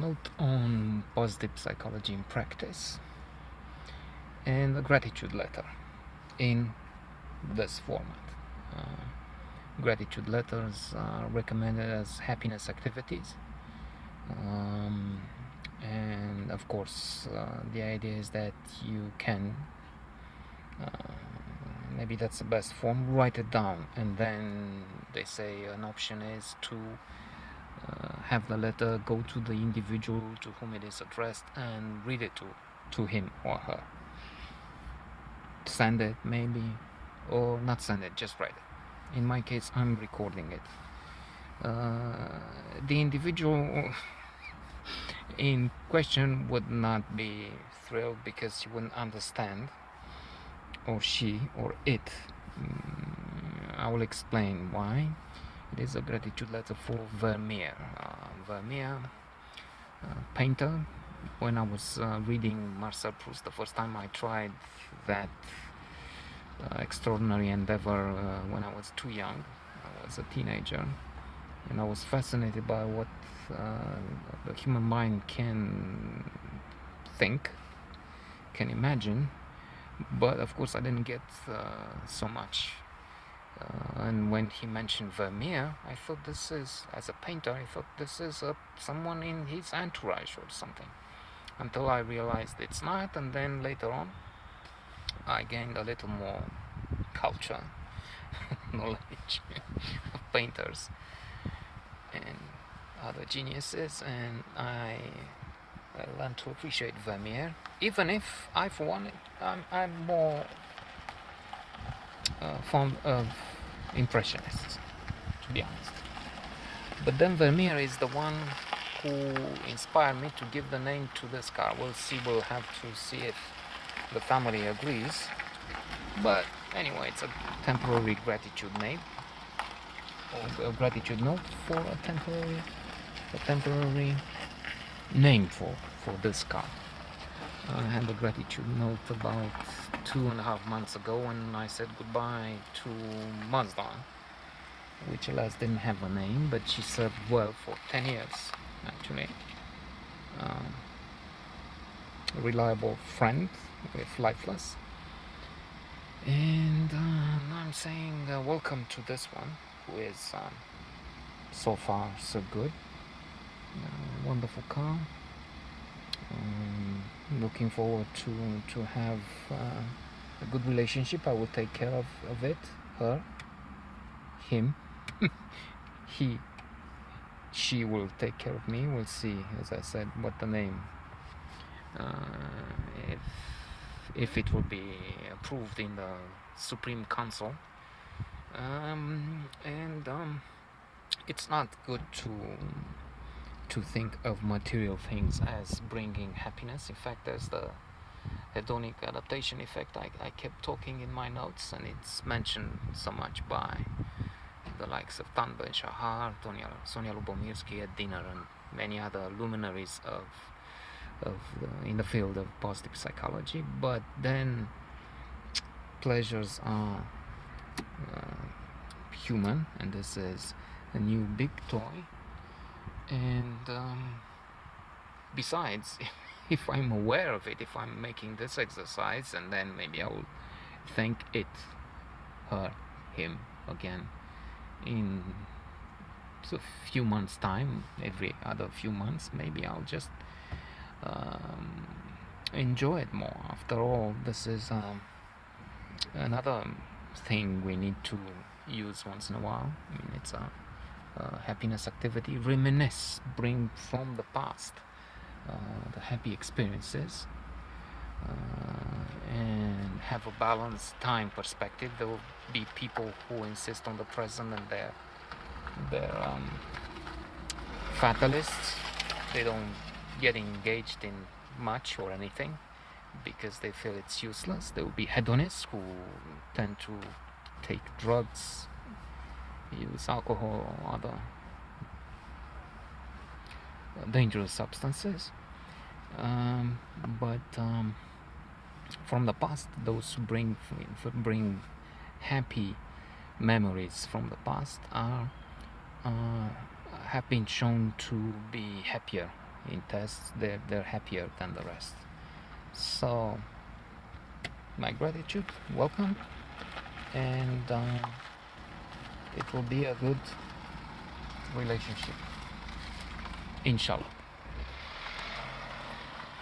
note on positive psychology in practice and a gratitude letter in this format. Gratitude letters are recommended as happiness activities, um, and of course, the idea is that you can, uh, maybe that's the best form, write it down, and then they say an option is to have the letter go to the individual to whom it is addressed and read it to him or her. Send it maybe, or not send it, just write it. In my case, I'm recording it. The individual in question would not be thrilled because he wouldn't understand, or she or it. I will explain why. It is a gratitude letter for Vermeer. Vermeer, painter. When I was reading Marcel Proust the first time, I tried that extraordinary endeavor when I was too young. I was a teenager, and I was fascinated by what the human mind can think, can imagine, but of course I didn't get so much. And when he mentioned Vermeer, I thought this is, as a painter, I thought this is someone in his entourage or something, until I realized it's not. And then later on I gained a little more culture, knowledge of painters and other geniuses, and I learned to appreciate Vermeer, even if I, for one, I'm more fond of Impressionists, to be honest. But then Vermeer is the one who inspired me to give the name to this car. We'll see, we'll have to see if the family agrees. But anyway, it's a temporary gratitude name, or a gratitude note for a temporary name for this car. I had a gratitude note about 2.5 months ago when I said goodbye to Mazda, which alas didn't have a name, but she served well for 10 years actually. A reliable friend with lifeless. And now I'm saying welcome to this one, who is so far so good. Wonderful car. Looking forward to have a good relationship. I will take care of it, her, him, she will take care of me. We'll see, as I said, what the name, if it will be approved in the Supreme Council. It's not good to think of material things as bringing happiness. In fact, there's the hedonic adaptation effect I kept talking in my notes, and it's mentioned so much by the likes of Tan Ben-Shahar, Sonia Lubomirsky at dinner, and many other luminaries in the field of positive psychology. But then pleasures are human, and this is a new big toy. And besides, if I'm aware of it, if I'm making this exercise, and then maybe I will thank it, her, him again in a few months' time, every other few months, maybe I'll just enjoy it more. After all, this is another thing we need to use once in a while. I mean, it's a happiness activity. Reminisce, bring from the past the happy experiences, and have a balanced time perspective. There will be people who insist on the present, and they're fatalists. They don't get engaged in much or anything because they feel it's useless. There will be hedonists who tend to take drugs, use alcohol or other dangerous substances. But from the past, those who bring happy memories from the past have been shown to be happier in tests, they're happier than the rest. So my gratitude, welcome, and it will be a good relationship, inshallah.